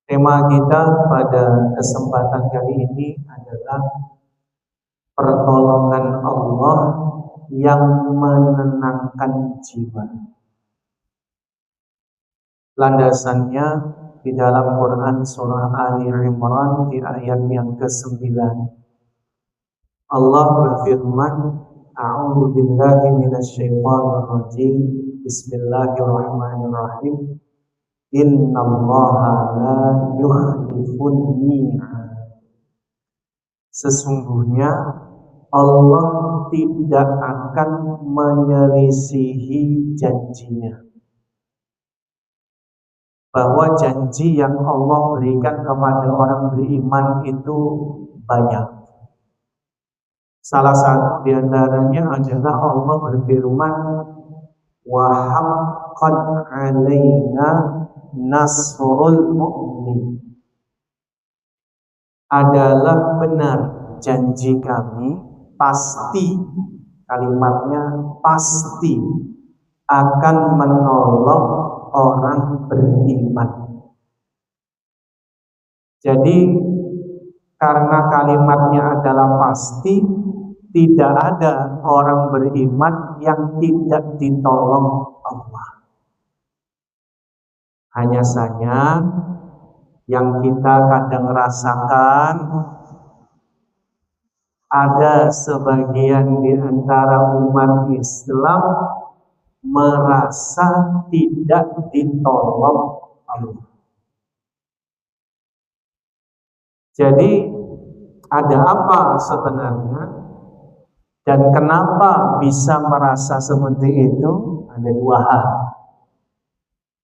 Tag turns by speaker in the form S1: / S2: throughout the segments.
S1: Tema kita pada kesempatan kali ini adalah pertolongan Allah yang menenangkan jiwa. Landasannya di dalam Quran surah Ali Imran di ayat yang ke-9. Allah berfirman, A'udzu billahi minasyaitonir rajim. Bismillahirrahmanirrahim. Innallaha la yukhliful mi'ad. Sesungguhnya Allah tidak akan menyelisihi janjinya. Bahwa janji yang Allah berikan kepada orang beriman itu banyak. Salah satu di antaranya adalah Allah berfirman, wa haqqan 'alaina nasrul mu'min. Adalah benar janji kami, pasti, kalimatnya pasti akan menolong orang beriman. Jadi karena kalimatnya adalah pasti, tidak ada orang beriman yang tidak ditolong Allah. Hanya saja yang kita kadang rasakan, ada sebagian di antara umat Islam merasa tidak ditolong Allah. Jadi ada apa sebenarnya dan kenapa bisa merasa seperti itu? Ada dua hal.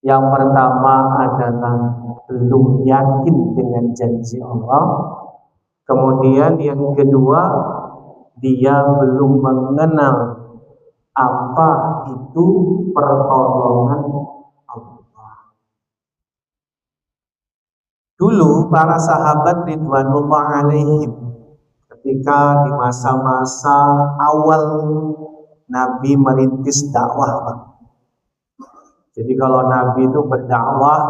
S1: Yang pertama adalah belum yakin dengan janji Allah. Kemudian yang kedua, dia belum mengenal apa itu pertolongan Allah. Dulu para sahabat ridwanullah alaihim, ketika di masa-masa awal Nabi merintis dakwah. Jadi kalau Nabi itu berdakwah,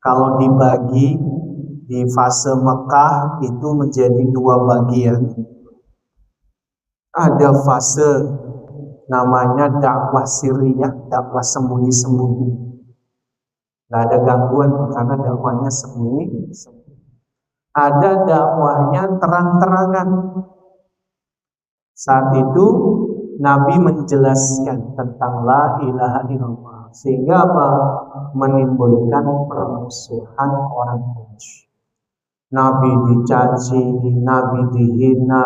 S1: kalau dibagi di fase Mekah itu menjadi dua bagian. Ada fase namanya dakwah sirriyah, dakwah sembunyi-sembunyi. Nggak ada gangguan karena dakwahnya sembunyi. Ada dakwahnya terang-terangan. Saat itu Nabi menjelaskan tentang la ilaha illallah, sehingga apa? Menimbulkan permusuhan orang musyrik. Nabi dicaci, Nabi dihina,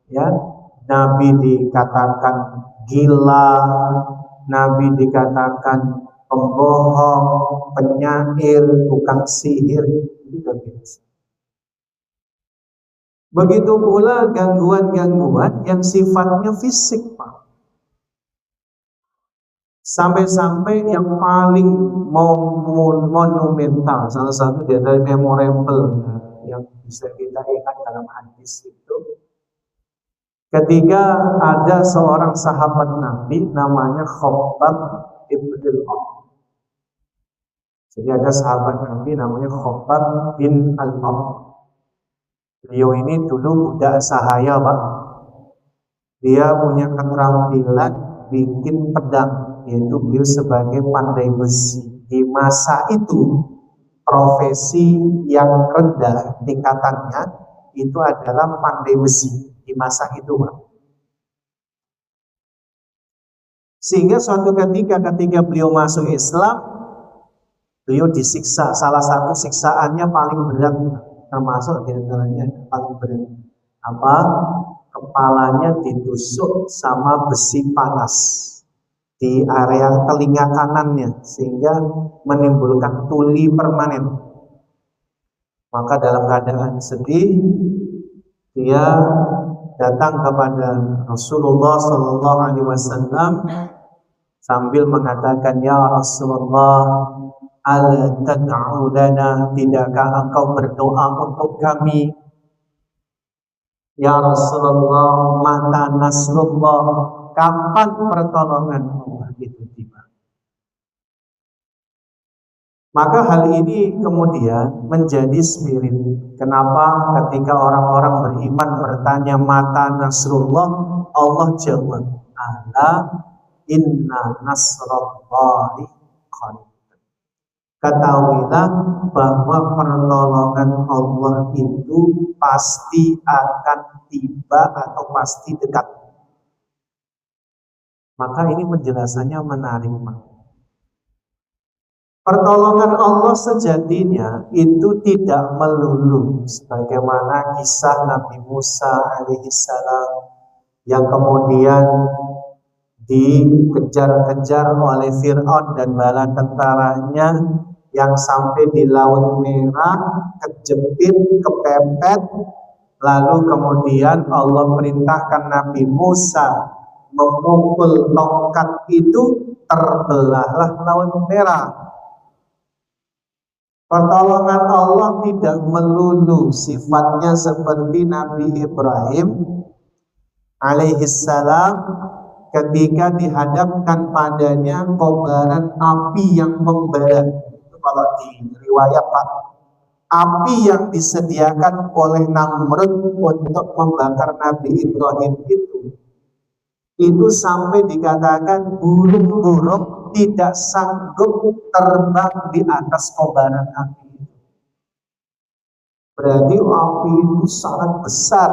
S1: ya, Nabi dikatakan gila, Nabi dikatakan pembohong, penyair, tukang sihir, itu sudah biasa. Begitu pula gangguan-gangguan yang sifatnya fisik, Pak. Sampai-sampai yang paling monumental, salah satu dari memorable yang bisa kita ingat dalam hadis itu, ketika ada seorang sahabat Nabi namanya Khabbab ibn al-Arad. Jadi ada sahabat Nabi namanya Khabbab bin al-Arad. Beliau ini dulu budak sahaya, Pak. Dia punya keterampilan bikin pedang, yaitu beliau sebagai pandai besi. Di masa itu profesi yang rendah tingkatannya itu adalah pandai besi di masa itu, Pak. Sehingga suatu ketika beliau masuk Islam, beliau disiksa. Salah satu siksaannya paling berat, termasuk diantaranya paling berat apa? Kepalanya ditusuk sama besi panas di area telinga kanannya, sehingga menimbulkan tuli permanen. Maka dalam keadaan sedih, dia datang kepada Rasulullah SAW sambil mengatakan, ya Rasulullah, ala tad'u lana, tidakkah engkau berdoa untuk kami? Ya Rasulullah, mata nasrullah, kapan pertolongan Allah itu tiba? Maka hal ini kemudian menjadi spirit. Kenapa ketika orang-orang beriman bertanya mata Nasrullah, Allah jawab, ala inna nasrallahi qarib. Ketahuilah bahwa pertolongan Allah itu pasti akan tiba atau pasti dekat. Maka ini penjelasannya menarik. Pertolongan Allah sejatinya itu tidak melulu sebagaimana kisah Nabi Musa alaihissalam yang kemudian dikejar-kejar oleh Fir'aun dan bala tentaranya yang sampai di Laut Merah, kejepit, kepepet, lalu kemudian Allah perintahkan Nabi Musa memukul tongkat itu, terbelahlah Laut Merah. Pertolongan Allah tidak melulu sifatnya seperti Nabi Ibrahim alaihissalam ketika dihadapkan padanya kobaran api yang membara. Itu kalau di riwayat Pak, api yang disediakan oleh Namrud untuk membakar Nabi Ibrahim itu sampai dikatakan burung-burung tidak sanggup terbang di atas kobaran api. Berarti api itu sangat besar.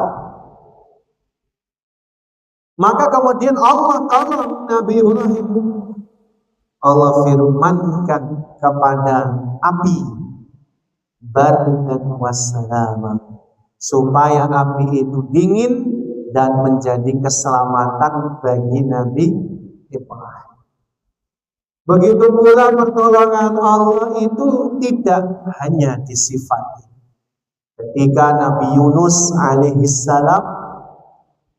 S1: Maka kemudian Allah tolong Nabi Ibrahim. Allah firmankan kepada api, bardan wassalam, supaya api itu dingin dan menjadi keselamatan bagi Nabi Ibrahim. Begitu pula pertolongan Allah itu tidak hanya disifati. Ketika Nabi Yunus alaihissalam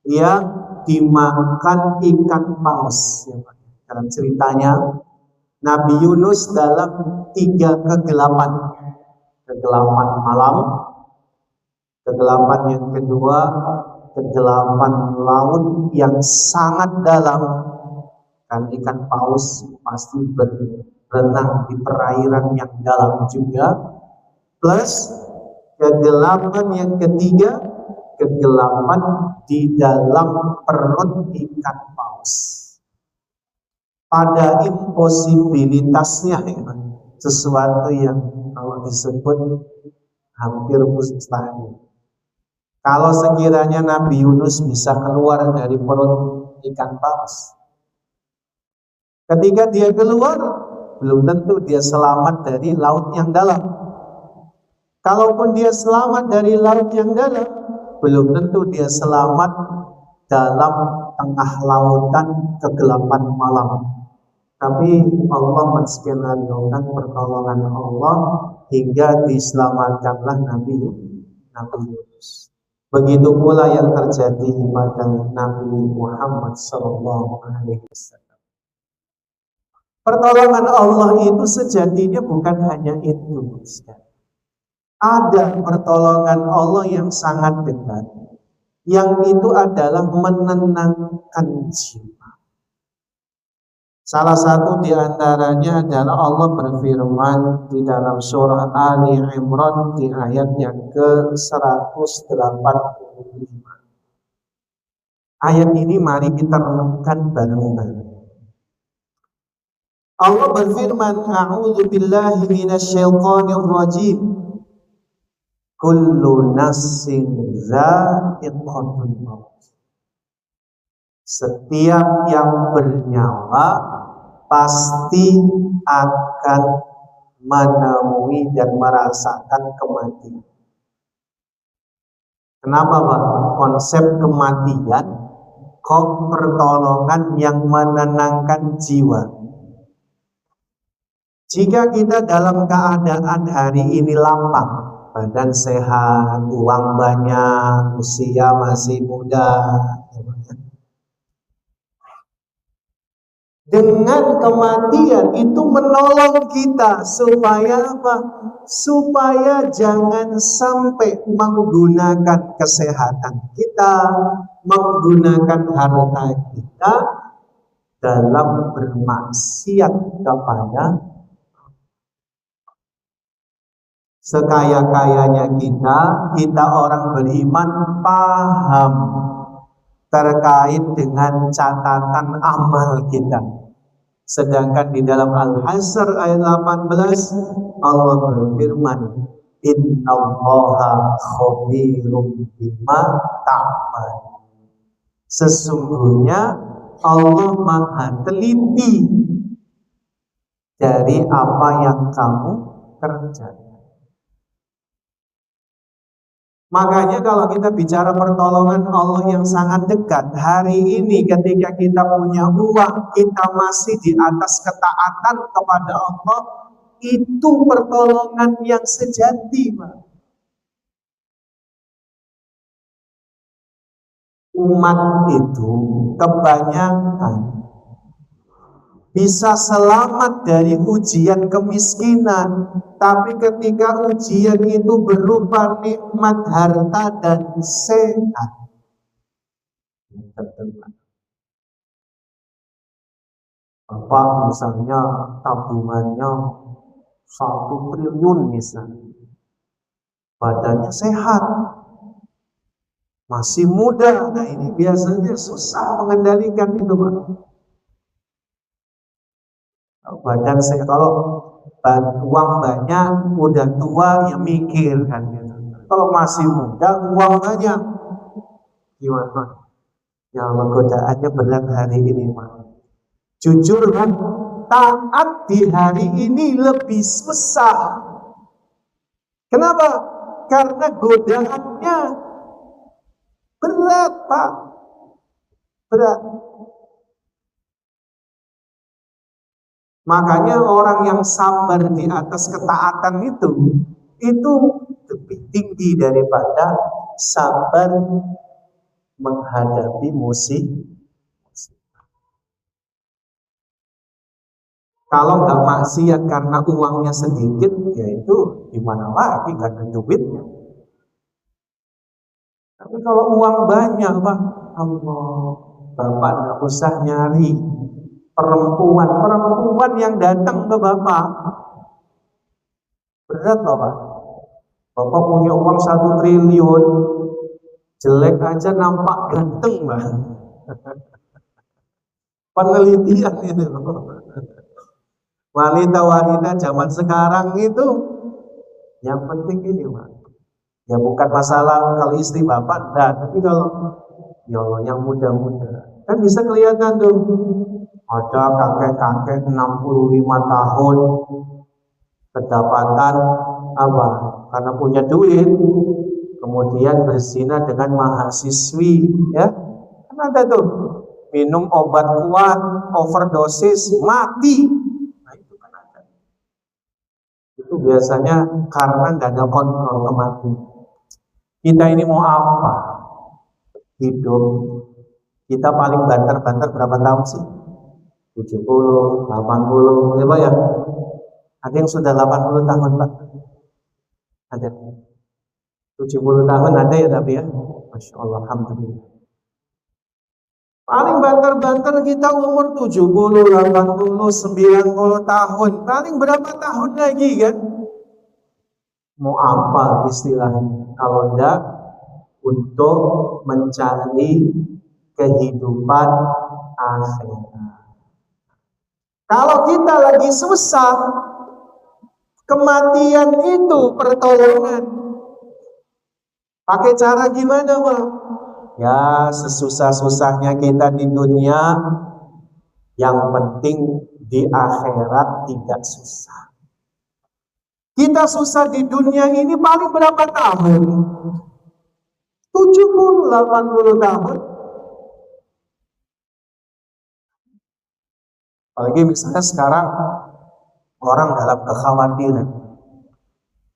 S1: ia dimakan ikan paus. Dalam ceritanya Nabi Yunus dalam 3 kegelapan. Kegelapan malam, kegelapan yang kedua, kegelapan laut yang sangat dalam. Kan ikan paus pasti berenang di perairan yang dalam juga, plus kegelapan yang ketiga, kegelapan di dalam perut ikan paus. Pada imposibilitasnya, sesuatu yang kalau disebut hampir mustahil. Kalau sekiranya Nabi Yunus bisa keluar dari perut ikan paus, ketika dia keluar, belum tentu dia selamat dari laut yang dalam. Kalaupun dia selamat dari laut yang dalam, belum tentu dia selamat dalam tengah lautan kegelapan malam. Tapi Allah menskenariokan pertolongan Allah hingga diselamatkanlah Nabi Yunus. Begitu pula yang terjadi pada Nabi Muhammad SAW. Pertolongan Allah itu sejatinya bukan hanya itu. Ada pertolongan Allah yang sangat dekat, yang itu adalah menenangkan jiwa. Salah satu di antaranya adalah Allah berfirman di dalam surah Ali Imran di ayat yang ke-185. Ayat ini mari kita renungkan bareng-bareng. Allah berfirman, a'udzu billahi minasyaitonir rajim. Kullu nafsin dha'iqatul maut. Setiap yang bernyawa pasti akan menemui dan merasakan kematian. Kenapa Pak? Konsep kematian kok pertolongan yang menenangkan jiwa. Jika kita dalam keadaan hari ini lapang, badan sehat, uang banyak, usia masih muda, dengan kematian itu menolong kita supaya apa? Supaya jangan sampai menggunakan kesehatan kita, menggunakan harta kita dalam bermaksiat kepada. sekaya-kayanya kita orang beriman paham terkait dengan catatan amal kita. Sedangkan di dalam Al-Hasr ayat 18 Allah berfirman, Innallaha khabirum bima ta'mal. Sesungguhnya Allah Maha teliti dari apa yang kamu kerjakan. Makanya kalau kita bicara pertolongan Allah yang sangat dekat, hari ini ketika kita punya uang, kita masih di atas ketaatan kepada Allah, itu pertolongan yang sejati, Pak. Umat itu kebanyakan bisa selamat dari ujian kemiskinan, tapi ketika ujian itu berupa nikmat harta dan sehat, Bapak misalnya tabungannya 1 triliun misalnya, badannya sehat, masih muda, nah ini biasanya susah mengendalikan itu, Pak. Badan saya kalau uang banyak, udah tua ya mikir kan gitu. Kalau masih muda, uang banyak, gimana? Ya Allah, godaannya berat hari ini, Pak. Jujur kan, taat di hari ini lebih susah. Kenapa? Karena godaannya berat, Pak. Berat. Makanya orang yang sabar di atas ketaatan itu lebih tinggi daripada sabar menghadapi musibah. Kalau nggak maksiat karena uangnya sedikit, ya itu gimana lagi, nggak ada duitnya. Tapi kalau uang banyak, Pak, Allah, Bapak nggak usah nyari perempuan yang datang ke Bapak. Berat loh, Pak. Bapak punya uang 1 triliun, jelek aja nampak ganteng, Pak. Penelitian itu. Wanita-wanita zaman sekarang itu yang penting ini, Pak. Ya bukan masalah kalau istri Bapak enggak, tapi kalau ya Allah yang muda-muda kan bisa kelihatan tuh. Ada kakek-kakek 65 tahun kedapatan apa? Karena punya duit, kemudian berzina dengan mahasiswi, ya. Kan ada tuh, minum obat kuat, overdosis, mati. Nah itu kan ada. Itu biasanya karena nggak ada kontrol kematian. Kita ini mau apa? Hidup. Kita paling banter-banter berapa tahun sih? 70, 80, ya Pak ya? Ada yang sudah 80 tahun, Pak? Ada. 70 tahun ada ya tapi ya? Masya Allah, Alhamdulillah. Paling banter-banter kita umur 70, 80, 90 tahun. Paling berapa tahun lagi kan? Mau apa istilahnya? Kalau enggak untuk mencari kehidupan akhirat. Kalau kita lagi susah, kematian itu pertolongan. Pakai cara gimana, Pak? Ya, sesusah-susahnya kita di dunia, yang penting di akhirat tidak susah. Kita susah di dunia ini paling berapa tahun? 70, 80 tahun. Apalagi misalnya sekarang orang dalam kekhawatiran,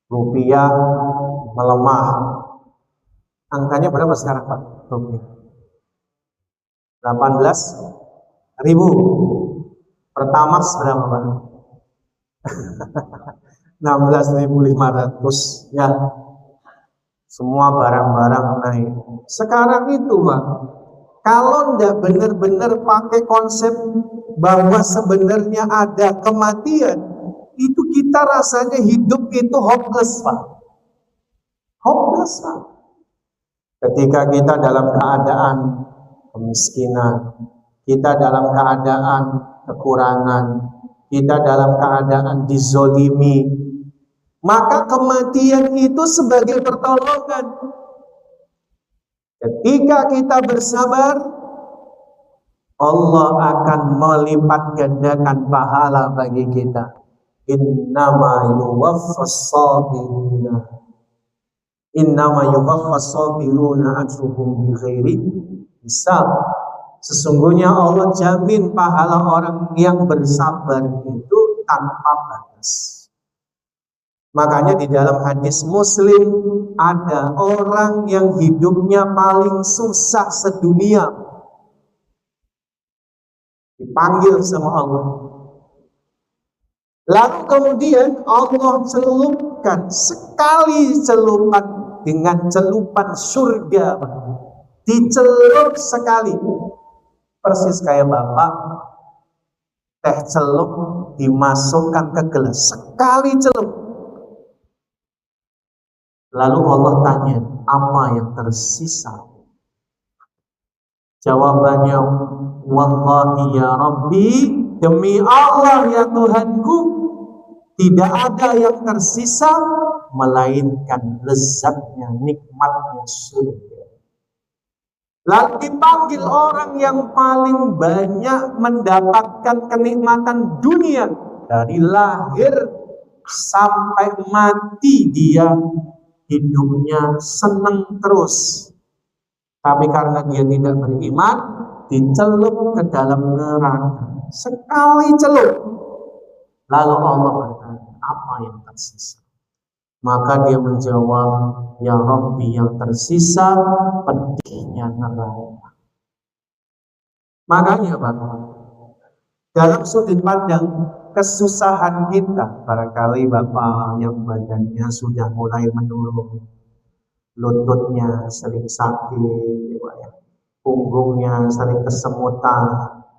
S1: rupiah melemah. Angkanya berapa sekarang, Pak? Rupiah 18.000. Pertamax berapa, Pak? 16.500. Ya, semua barang-barang naik. Sekarang itu, Pak, kalau nggak benar-benar pakai konsep bahwa sebenarnya ada kematian, itu kita rasanya hidup itu hopeless, Pak. Hopeless, Pak. Ketika kita dalam keadaan kemiskinan, kita dalam keadaan kekurangan, kita dalam keadaan dizolimi, maka kematian itu sebagai pertolongan. Ketika kita bersabar, Allah akan melipat gandakan pahala bagi kita. Innama yuwaffas sabiruna ajruhum bighairi hisab. Sesungguhnya Allah jamin pahala orang yang bersabar itu tanpa batas. Makanya di dalam hadis Muslim ada orang yang hidupnya paling susah sedunia, dipanggil sama Allah. Lalu kemudian Allah celupkan sekali celupan dengan celupan surga, dicelup sekali, persis kayak Bapak teh celup dimasukkan ke gelas, sekali celup. Lalu Allah tanya, apa yang tersisa? Jawabannya, wallahi ya Rabbi, demi Allah ya Tuhanku, tidak ada yang tersisa melainkan lezatnya, nikmatnya surga. Lalu dipanggil orang yang paling banyak mendapatkan kenikmatan dunia, dari lahir sampai mati dia hidupnya senang terus, tapi karena dia tidak beriman, dicelup ke dalam neraka, sekali celup. Lalu Allah bertanya, apa yang tersisa? Maka dia menjawab, ya Rabbi, yang tersisa pedihnya neraka. Makanya Pak, dalam sudut pandang kesusahan kita, barangkali Bapak yang badannya sudah mulai menurun, lututnya sering sakit, ya, punggungnya sering kesemutan,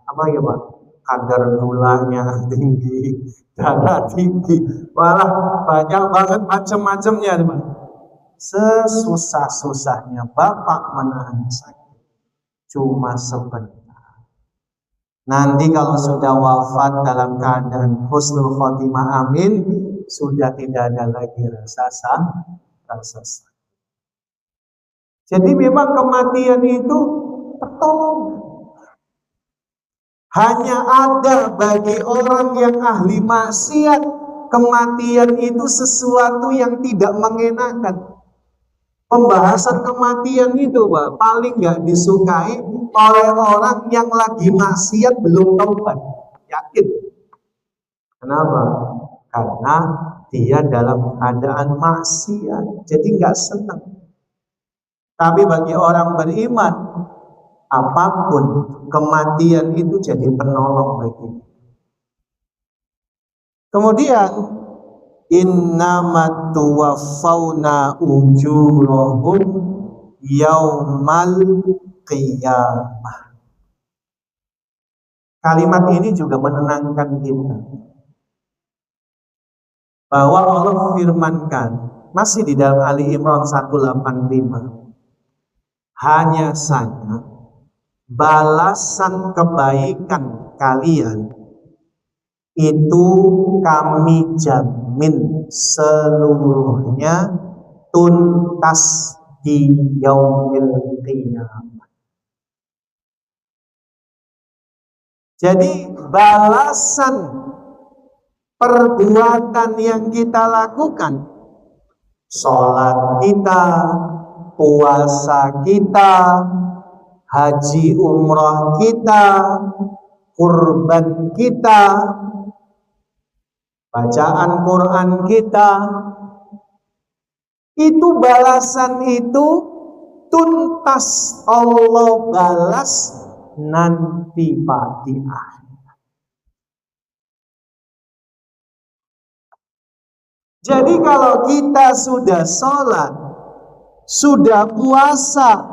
S1: apa ya Pak, kadar gulanya tinggi, darah tinggi, malah banyak banget macam-macamnya, Pak. Sesusah-susahnya Bapak menahan sakit cuma sebentar. Nanti kalau sudah wafat dalam keadaan husnul khotimah, amin, sudah tidak ada lagi rasa sakit. Jadi memang kematian itu pertolongan. Hanya ada bagi orang yang ahli maksiat, kematian itu sesuatu yang tidak mengenakan. Pembahasan kematian itu Pak, paling nggak disukai oleh orang yang lagi maksiat belum taubat. Yakin? Kenapa? Karena dia dalam keadaan maksiat, jadi nggak senang. Tapi bagi orang beriman, apapun kematian itu jadi penolong bagi. Kemudian innamat tuwaffawna ujurahum yaumal qiyamah. Kalimat ini juga menenangkan kita bahwa Allah firmankan masih di dalam Ali Imran 185, hanya saja balasan kebaikan kalian itu kami jamin seluruhnya tuntas di yaumil qiyamah. Jadi balasan perbuatan yang kita lakukan, sholat kita, puasa kita, haji umrah kita, kurban kita, bacaan Quran kita, itu balasan itu tuntas Allah balas nanti pagi akhir. Jadi kalau kita sudah sholat, sudah puasa,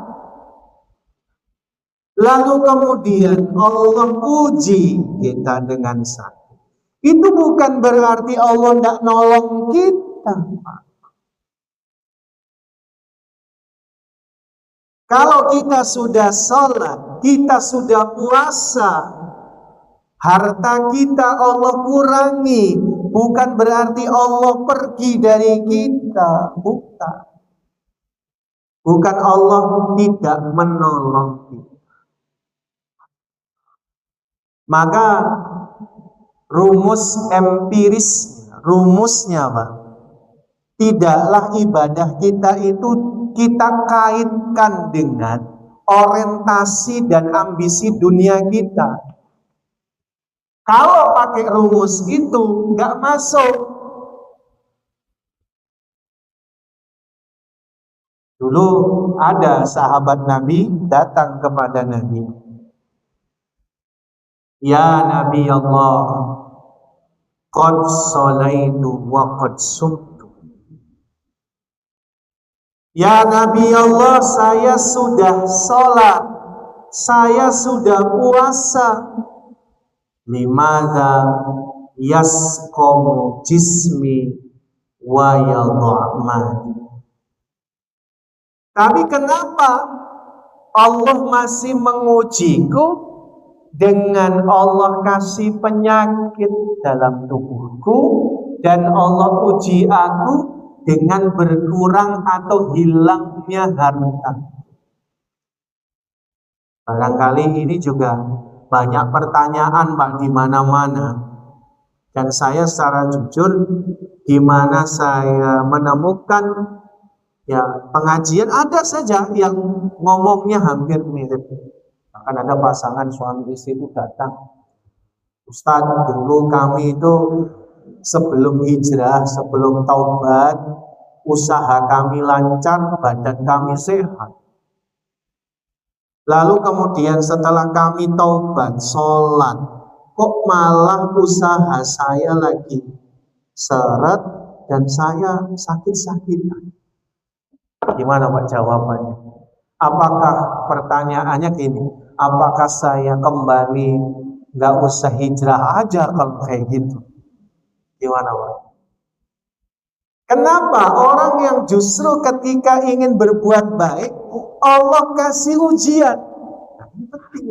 S1: lalu kemudian Allah uji kita dengan sakit, Itu bukan berarti Allah tidak nolong kita. Kalau kita sudah sholat, kita sudah puasa, harta kita Allah kurangi, bukan berarti Allah pergi dari kita, bukan. Bukan Allah tidak menolong kita. Maka rumus empiris, rumusnya apa? Tidaklah ibadah kita itu kita kaitkan dengan orientasi dan ambisi dunia kita. Kalau pakai rumus itu nggak masuk. Dulu ada sahabat Nabi datang kepada Nabi. Ya Nabi Allah, qad sholaitu wa qad sumtu. Ya Nabi Allah, saya sudah sholat, saya sudah puasa. Limadha yasqamu jismi wa yadh'amani. Tapi kenapa Allah masih mengujiku dengan Allah kasih penyakit dalam tubuhku dan Allah uji aku dengan berkurang atau hilangnya harta. Barangkali ini juga banyak pertanyaan Pak di mana-mana. Dan saya secara jujur, di mana saya menemukan ya pengajian ada saja yang ngomongnya hampir mirip. Bahkan ada pasangan suami istri itu datang, Ustadz, dulu kami itu sebelum hijrah, sebelum taubat, usaha kami lancar, badan kami sehat. Lalu kemudian setelah kami taubat, sholat, kok malah usaha saya lagi seret dan saya sakit-sakitan. Gimana Pak jawabannya? Apakah pertanyaannya gini, apakah saya kembali nggak usah hijrah aja kalau kayak gitu? Gimana Pak? Kenapa orang yang justru ketika ingin berbuat baik, Allah kasih ujian? Nah, ini penting.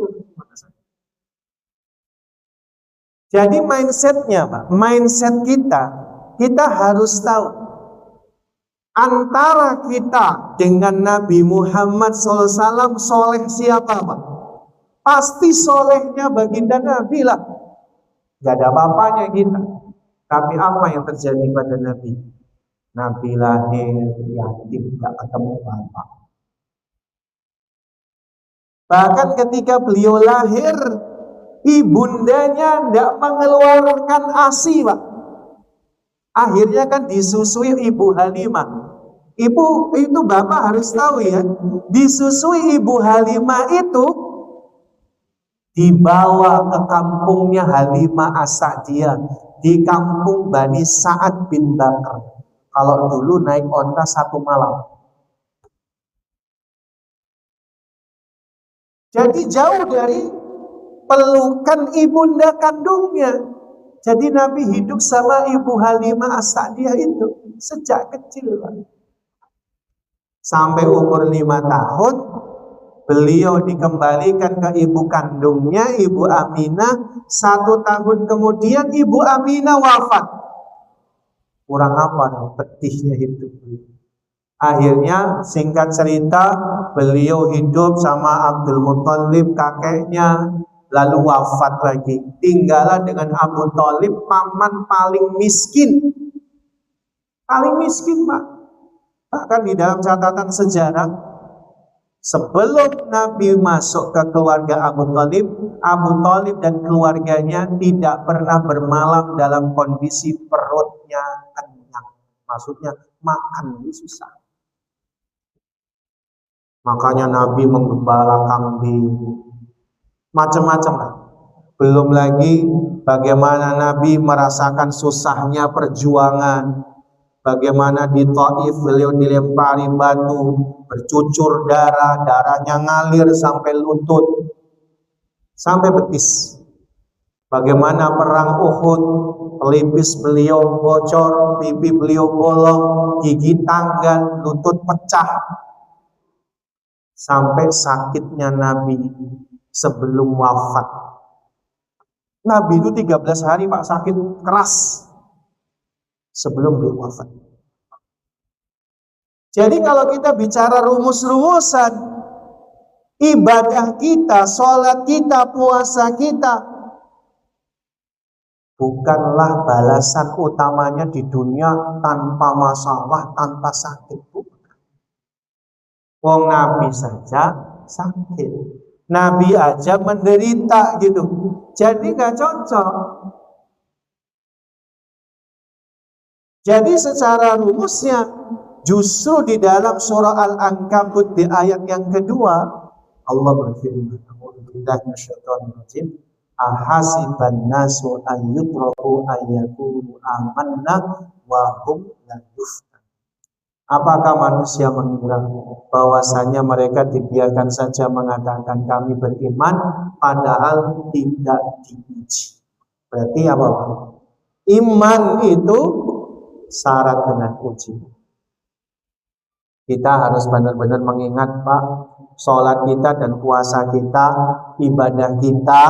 S1: Jadi mindsetnya Pak, mindset kita harus tahu antara kita dengan Nabi Muhammad SAW soleh siapa Pak? Pasti solehnya baginda Nabi lah. Gak ada apa-apanya kita. Tapi apa yang terjadi pada Nabi? Nabi lahir yatim, gak ketemu bapak. Bahkan ketika beliau lahir, ibundanya tidak mengeluarkan ASI Pak. Akhirnya kan disusui Ibu Halimah. Ibu itu bapak harus tahu ya, disusui Ibu Halimah itu dibawa ke kampungnya Halimah As-Sa'diyah di kampung Bani Sa'ad bin Bakar. Kalau dulu naik onta 1 malam. Jadi jauh dari pelukan ibunda kandungnya. Jadi Nabi hidup sama Ibu Halimah As-Sa'diyah itu sejak kecil Pak. Sampai umur 5 tahun beliau dikembalikan ke ibu kandungnya, Ibu Aminah. 1 tahun kemudian Ibu Aminah wafat. Kurang apa pedihnya hidup. Akhirnya singkat cerita beliau hidup sama Abdul Muthalib kakeknya, lalu wafat lagi. Tinggallah dengan Abu Thalib, paman paling miskin. Paling miskin Pak. Bahkan di dalam catatan sejarah, sebelum Nabi masuk ke keluarga Abu Thalib dan keluarganya tidak pernah bermalam dalam kondisi perutnya kenyang. Maksudnya makan ini susah. Makanya Nabi menggembala kambing, macam-macam lah. Belum lagi bagaimana Nabi merasakan susahnya perjuangan. Bagaimana di Taif beliau dilempari batu, bercucur darah, darahnya ngalir sampai lutut, sampai betis. Bagaimana perang Uhud, pelipis beliau bocor, pipi beliau bolong, gigi tanggal, lutut pecah, sampai sakitnya Nabi sebelum wafat. Nabi itu 13 hari Pak sakit keras sebelum beliau wafat. Jadi kalau kita bicara rumus-rumusan ibadah kita, sholat kita, puasa kita, bukanlah balasan utamanya di dunia tanpa masalah, tanpa sakit. Wong Nabi saja sakit, Nabi aja menderita gitu. Jadi gak cocok. Jadi secara rumusnya justru di dalam surah Al-Ankabut di ayat yang kedua Allah berfirman, ahasiban nasu an yutraku ayyakulu amanna wa hum la yuftan. Apakah manusia mengira bahwasanya mereka dibiarkan saja mengatakan kami beriman padahal tidak diuji? Berarti apa? Iman itu syarat dengan uji. Kita harus benar-benar mengingat Pak, sholat kita dan puasa kita, ibadah kita,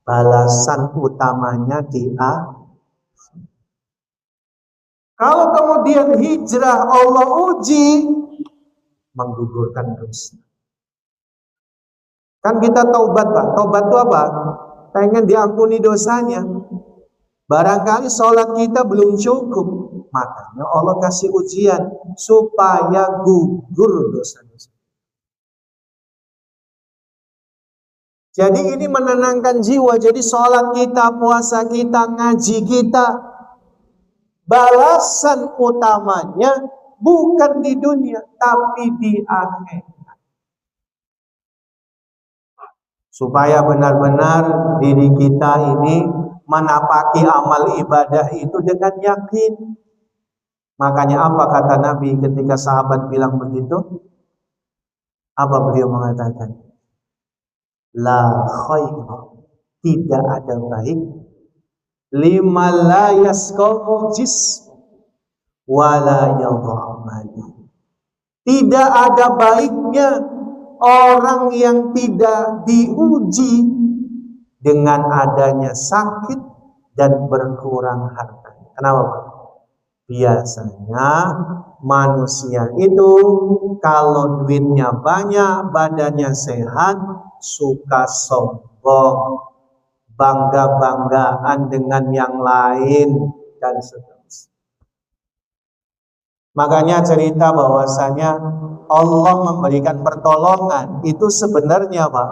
S1: balasan utamanya di akhirat. Kalau kemudian hijrah Allah uji, menggugurkan dosa. Kan kita taubat Pak, taubat itu apa? Pengen diampuni dosanya. Barangkali sholat kita belum cukup, makanya Allah kasih ujian supaya gugur dosa-dosa. Jadi ini menenangkan jiwa. Jadi sholat kita, puasa kita, ngaji kita, balasan utamanya bukan di dunia, tapi di akhirat. Supaya benar-benar diri kita ini menapaki amal ibadah itu dengan yakin. Makanya apa kata Nabi ketika sahabat bilang begitu? Apa beliau mengatakan? La khaira, tidak ada baik lima la yasqamu jism wala yadhamani. Tidak ada baiknya orang yang tidak diuji dengan adanya sakit dan berkurang harta. Kenapa Pak? Biasanya manusia itu kalau duitnya banyak, badannya sehat, suka sombong, bangga-banggaan dengan yang lain dan seterusnya. Makanya cerita bahwasanya Allah memberikan pertolongan itu sebenarnya Pak,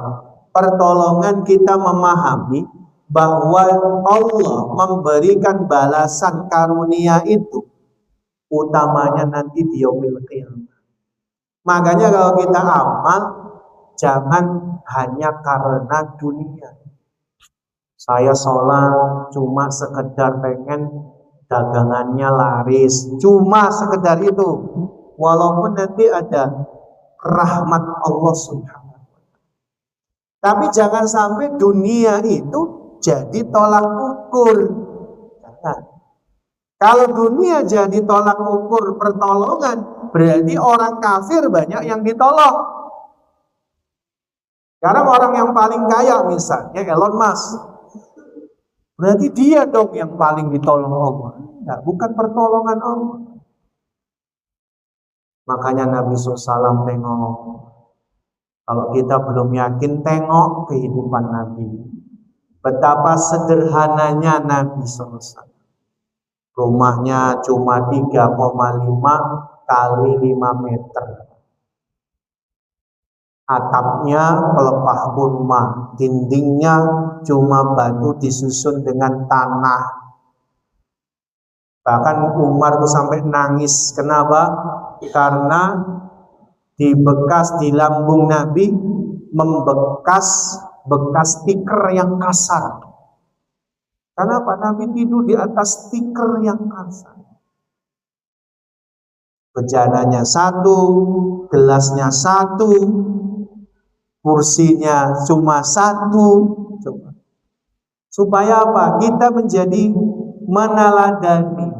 S1: pertolongan kita memahami bahwa Allah memberikan balasan karunia itu utamanya nanti di yaumil qiyamah. Makanya kalau kita amal jangan hanya karena dunia. Saya sholat cuma sekedar pengen dagangannya laris, cuma sekedar itu, walaupun nanti ada rahmat Allah Subhanahu wa ta'ala. Tapi jangan sampai dunia itu jadi tolak ukur. Jangan. Kalau dunia jadi tolak ukur pertolongan, berarti orang kafir banyak yang ditolong. Karena orang yang paling kaya misalnya Elon Musk, berarti dia dong yang paling ditolong Allah. Nah, bukan pertolongan Allah. Makanya Nabi SAW tengok. Kalau kita belum yakin, tengok kehidupan Nabi. Betapa sederhananya Nabi SAW. Rumahnya cuma 3,5 kali 5 meter. Atapnya pelepah kurma, dindingnya cuma batu disusun dengan tanah. Bahkan Umar tuh sampai nangis. Kenapa? Karena di lambung Nabi membekas bekas tikar yang kasar. Kenapa? Nabi tidur di atas tikar yang kasar. Bejananya satu, gelasnya satu, kursinya cuma satu. Coba. Supaya apa? Kita menjadi meneladani.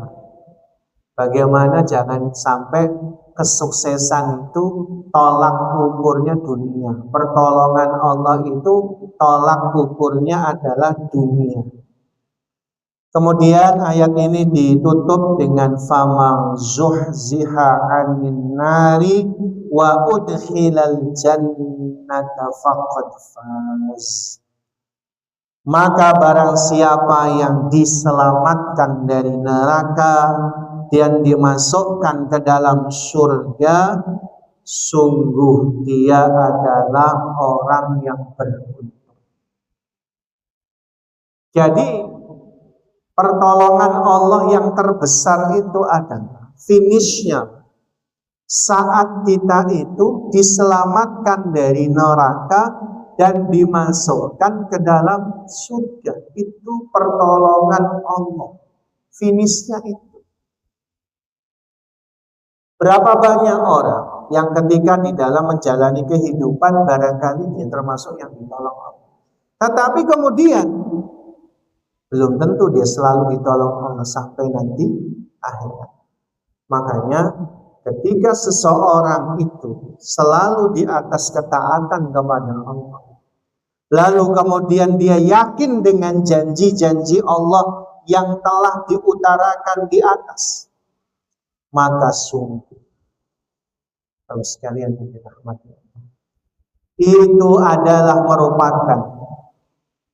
S1: Bagaimana jangan sampai kesuksesan itu tolak ukurnya dunia. Pertolongan Allah itu tolak ukurnya adalah dunia. Kemudian ayat ini ditutup dengan faman zuhziha 'anil nari wa udkhilal jannata faqad faz. Maka barang siapa yang diselamatkan dari neraka dan dimasukkan ke dalam surga, sungguh dia adalah orang yang beruntung. Jadi pertolongan Allah yang terbesar itu adalah finishnya saat kita itu diselamatkan dari neraka dan dimasukkan ke dalam surga. Itu pertolongan Allah. Finishnya itu. Berapa banyak orang yang ketika di dalam menjalani kehidupan barangkali dia termasuk yang ditolong Allah. Tetapi kemudian belum tentu dia selalu ditolong Allah sampai nanti akhirat. Makanya ketika seseorang itu selalu di atas ketaatan kepada Allah, lalu kemudian dia yakin dengan janji-janji Allah yang telah diutarakan di atas, maka sungguh terus sekalian dirahmati Allah, itu adalah merupakan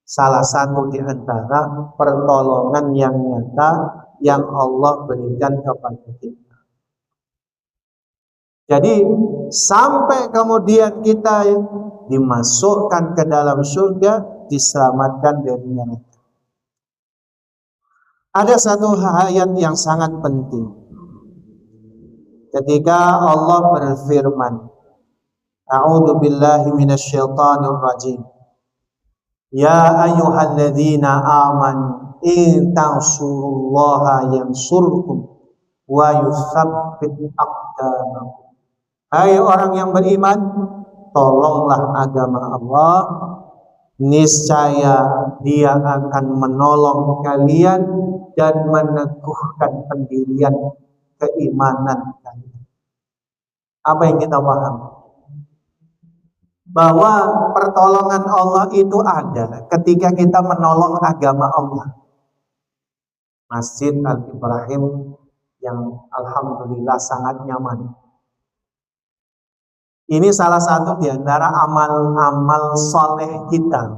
S1: salah satu di antara pertolongan yang nyata yang Allah berikan kepada kita. Jadi sampai kemudian kita dimasukkan ke dalam surga, diselamatkan dari neraka. Ada satu ayat yang sangat penting. Ketika Allah berfirman, A'udzu billahi minasyaitonir rajim. Ya ayyuhalladzina amanu in tansurullaha yansurkum wa yutsabbit aqdamakum. Hai orang yang beriman, tolonglah agama Allah, niscaya Dia akan menolong kalian dan meneguhkan pendirian keimanan kalian. Apa yang kita paham? Bahwa pertolongan Allah itu ada ketika kita menolong agama Allah. Masjid Al-Ibrahim yang alhamdulillah sangat nyaman. Ini salah satu di antara amal-amal soleh kita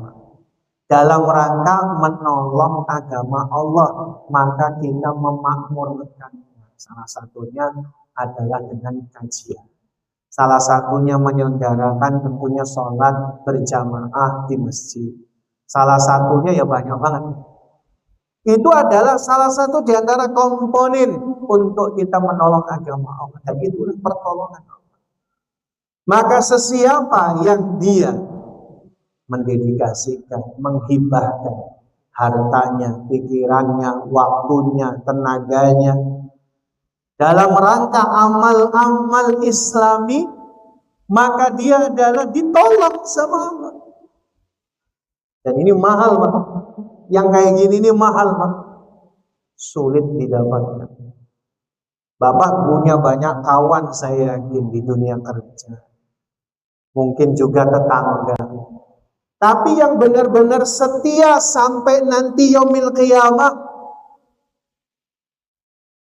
S1: dalam rangka menolong agama Allah, maka kita memakmurkan. Salah satunya adalah dengan kajian. Salah satunya menyelenggarakan tentunya sholat berjamaah di masjid. Salah satunya ya banyak banget. Itu adalah salah satu di antara komponen untuk kita menolong agama Allah. Dan itulah pertolongan Allah. Maka sesiapa yang dia mendedikasikan, menghibahkan hartanya, pikirannya, waktunya, tenaganya dalam rangka amal-amal Islami, maka dia adalah ditolong sama Allah. Dan ini mahal, Pak. Yang kayak gini ini mahal, Pak. Sulit didapatkan. Bapak punya banyak kawan saya yakin di dunia kerja. Mungkin juga tetangga. Tapi yang benar-benar setia sampai nanti yaumil qiyamah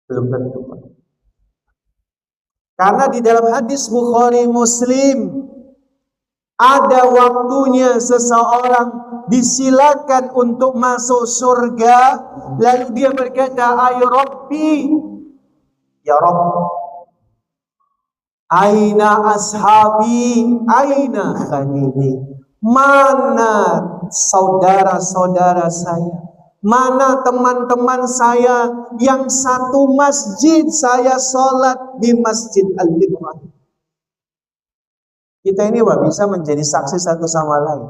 S1: belum tentu, Pak. Karena di dalam hadis Bukhari Muslim ada waktunya seseorang disilakan untuk masuk surga, lalu dia berkata, "Ay Rabbi, ya Rabb, aina ashabi, aina khalili?" Mana saudara-saudara saya? Mana teman-teman saya yang satu masjid saya sholat di Masjid Al-Ibrahim? Kita ini Pak bisa menjadi saksi satu sama lain.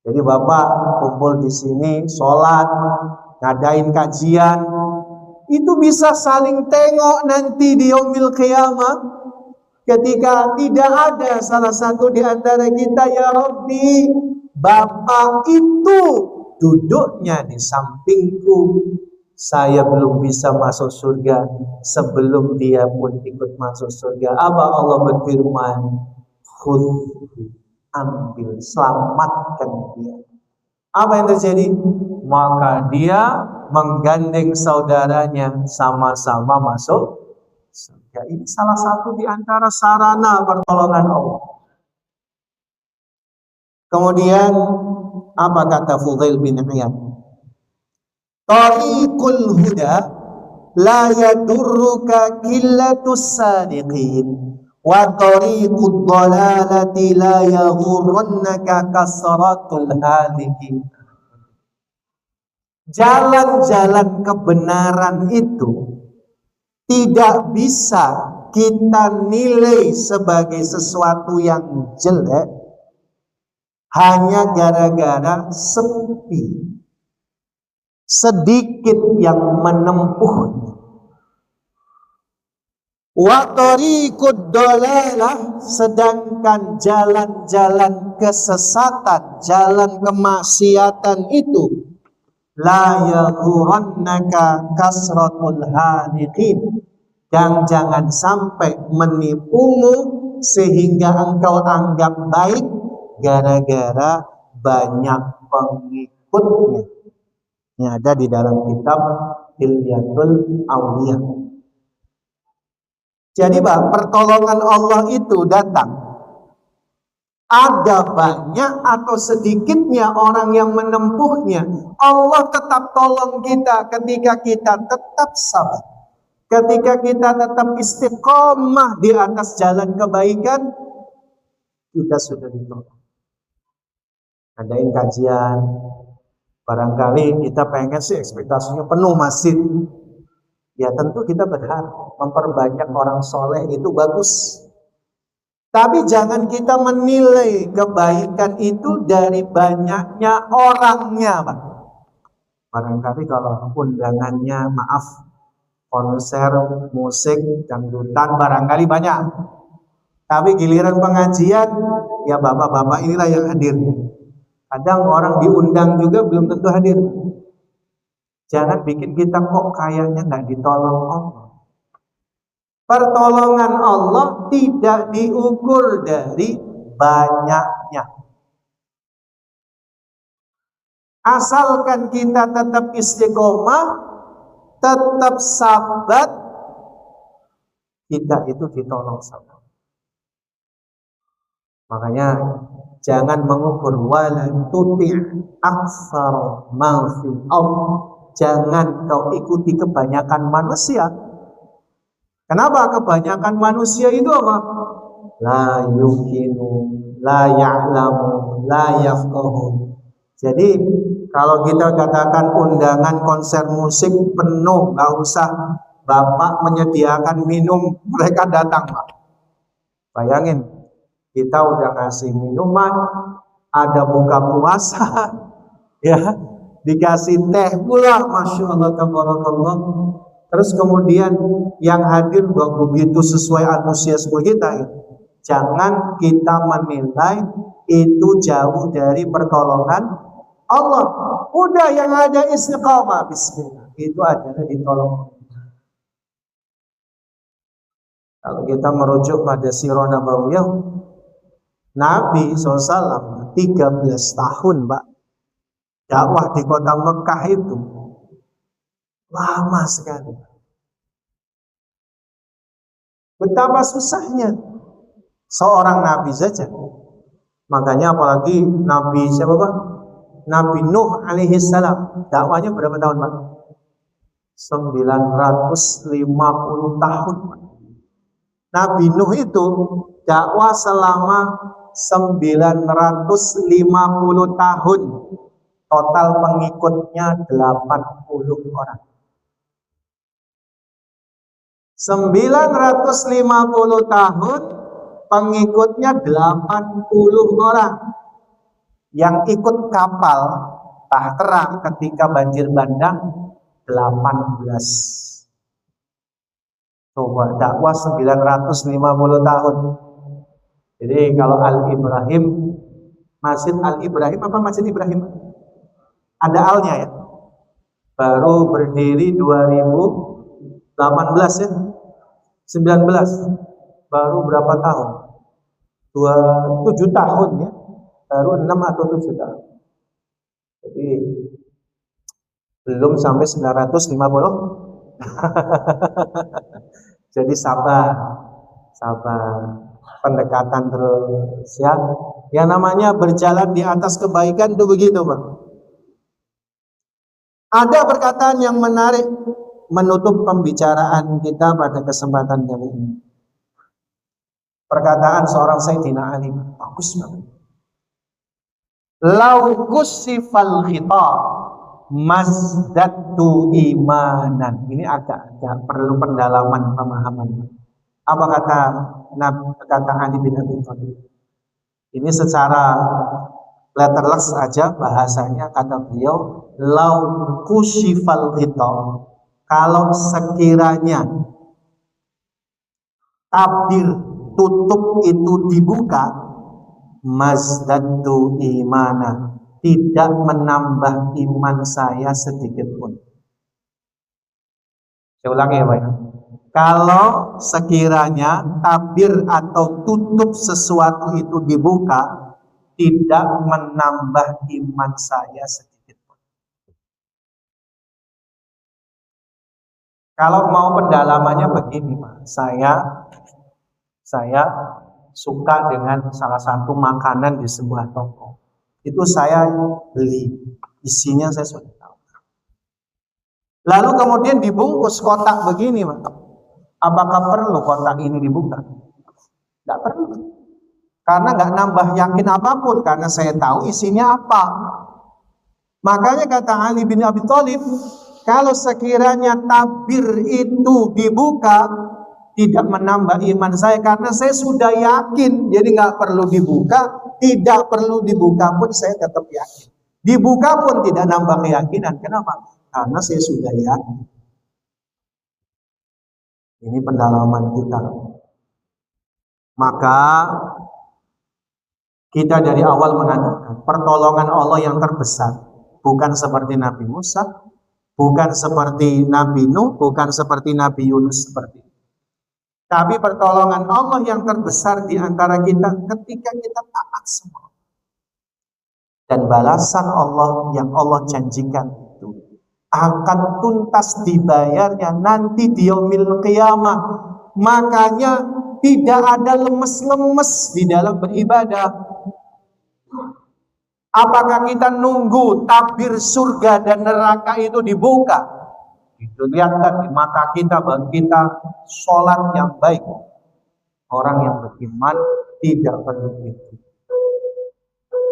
S1: Jadi Bapak kumpul di sini, sholat, ngadain kajian, itu bisa saling tengok nanti di yaumil qiyamah. Ketika tidak ada salah satu di antara kita, ya Rabbi, Bapak itu duduknya di sampingku, saya belum bisa masuk surga sebelum dia pun ikut masuk surga. Apa Allah berfirman? Khudhu, ambil, selamatkan dia. Apa yang terjadi? Maka dia menggandeng saudaranya, sama-sama masuk surga. Ini salah satu di antara sarana pertolongan Allah. Kemudian apa kata Fudail bin Iyad? Tariqul huda la yadurruka qillatus sadiqin wa tariqud dhalalati la yaghurrannaka kasratul halikin. Jalan-jalan kebenaran itu tidak bisa kita nilai sebagai sesuatu yang jelek hanya gara-gara sepi, sedikit yang menempuhnya. Wa tariqud dhalalah, sedangkan jalan-jalan kesesatan, jalan kemaksiatan itu la yaghurannaka kasratul halikin, dan jangan sampai menipumu sehingga engkau anggap baik gara-gara banyak pengikutnya. Yang ada di dalam kitab Hilyatul Awliya. Jadi pertolongan Allah itu datang, ada banyak atau sedikitnya orang yang menempuhnya, Allah tetap tolong kita ketika kita tetap sabar, ketika kita tetap istiqomah di atas jalan kebaikan, kita sudah ditolong. Adain kajian, barangkali kita pengen sih ekspektasinya penuh masjid. Ya tentu kita berharap memperbanyak orang soleh itu bagus. Tapi jangan kita menilai kebaikan itu dari banyaknya orangnya, Pak. Barangkali kalau undangannya, maaf, konser, musik, dangdutan barangkali banyak. Tapi giliran pengajian, ya bapak-bapak inilah yang hadir. Kadang orang diundang juga belum tentu hadir. Jangan bikin kita kok kayaknya nggak ditolong Allah. Pertolongan Allah tidak diukur dari banyaknya. Asalkan kita tetap istiqomah, tetap sabar, kita itu ditolong sama. Makanya jangan mengukur wala tuti' aktsara ma fil ardh. Jangan kau ikuti kebanyakan manusia. Kenapa kebanyakan manusia itu apa? La yukinu, la ya'lamu, la yafqahu. Jadi kalau kita katakan undangan konser musik penuh, nggak usah Bapak menyediakan minum, mereka datang, Pak. Bayangin, kita udah ngasih minuman, ada buka puasa, ya, dikasih teh pula, masya Allah, tabarakallah. Terus kemudian yang hadir begitu sesuai antusiasme kita. Jangan kita menilai itu jauh dari pertolongan Allah. Udah yang ada istiqamah, bismillah, itu adalah ditolong. Kalau kita merujuk pada sirah nabawiyah, Nabi SAW 13 tahun, Pak, dakwah di kota Mekah itu lama sekali. Betapa susahnya seorang nabi saja. Makanya apalagi Nabi siapa, Pak? Nabi Nuh alaihi salam, dakwahnya berapa tahun, Pak? 950 tahun, Pak. Nabi Nuh itu dakwah selama 950 tahun. Total pengikutnya 80 orang. 950 tahun, pengikutnya 80 orang. Yang ikut kapal Bahtera ketika banjir bandang 18. Coba dakwah 950 tahun. Jadi kalau Al-Ibrahim, Masjid Al-Ibrahim apa Masjid Ibrahim? Ada alnya ya. Baru berdiri 2018 ya. 19. Baru berapa tahun? 7 tahun ya. Baru 6 atau 7 tahun. Jadi belum sampai 950. Jadi sabar. Pendekatan terus ya. Yang namanya berjalan di atas kebaikan itu begitu, Pak. Ada perkataan yang menarik menutup pembicaraan kita pada kesempatan kali ini. Perkataan seorang Sayyidina Ali, bagus banget. Lau kusifal khitab mazdadtu imanan. Ini agak perlu pendalaman pemahaman. Apa kata Ali bin Abi Thalib? Ini secara letterless aja bahasanya, kata beliau, lau kusifal khitab, kalau sekiranya tabir tutup itu dibuka, mazdadtu imana, tidak menambah iman saya sedikit pun. Saya ulangi ya Pak. Kalau sekiranya tabir atau tutup sesuatu itu dibuka, tidak menambah iman saya sedikit pun. Kalau mau pendalamannya begini Pak, saya suka dengan salah satu makanan di sebuah toko. Itu saya beli, isinya saya sudah tahu. Lalu kemudian dibungkus kotak begini Pak. Apakah perlu kotak ini dibuka? Tidak perlu. Karena nggak nambah yakin apapun, karena saya tahu isinya apa. Makanya kata Ali bin Abi Thalib, kalau sekiranya tabir itu dibuka, tidak menambah iman saya, karena saya sudah yakin. Jadi nggak perlu dibuka, tidak perlu dibuka pun saya tetap yakin. Dibuka pun tidak nambah keyakinan. Kenapa? Karena saya sudah yakin. Ini pendalaman kita. Maka kita dari awal mengatakan pertolongan Allah yang terbesar bukan seperti Nabi Musa, bukan seperti Nabi Nuh, bukan seperti Nabi Yunus seperti itu. Tapi pertolongan Allah yang terbesar di antara kita ketika kita taat semua. Dan balasan Allah yang Allah janjikan itu akan tuntas dibayarnya nanti di yaumil qiyamah. Makanya tidak ada lemes-lemes di dalam beribadah. Apakah kita nunggu tabir surga dan neraka itu dibuka? Itu lihatkan di mata kita bahwa kita sholat yang baik. Orang yang beriman tidak perlu itu.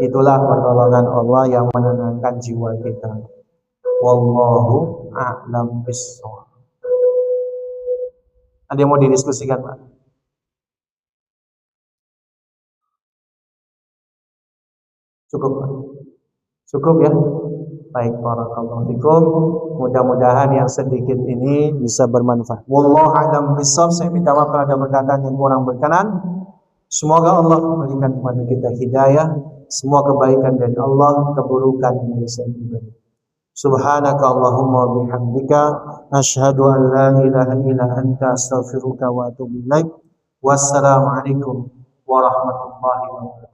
S1: Itulah pertolongan Allah yang menenangkan jiwa kita. Wallahu a'lam bishawab. Ada yang mau didiskusikan Pak? Cukup Pak? Cukup ya? Baik, barakallahu fikum. Mudah-mudahan yang sedikit ini bisa bermanfaat. Wallahu a'lam bishawab. Saya minta maaf kalau ada perkataan yang kurang berkenan. Semoga Allah memberikan kepada kita hidayah. Semua kebaikan dari Allah, keburukan dari saya. Subhanaka Allahumma bihamdika asyhadu an la ilaha illa anta astaghfiruka wa atubu ilaik. Wassalamualaikum warahmatullahi wabarakatuh.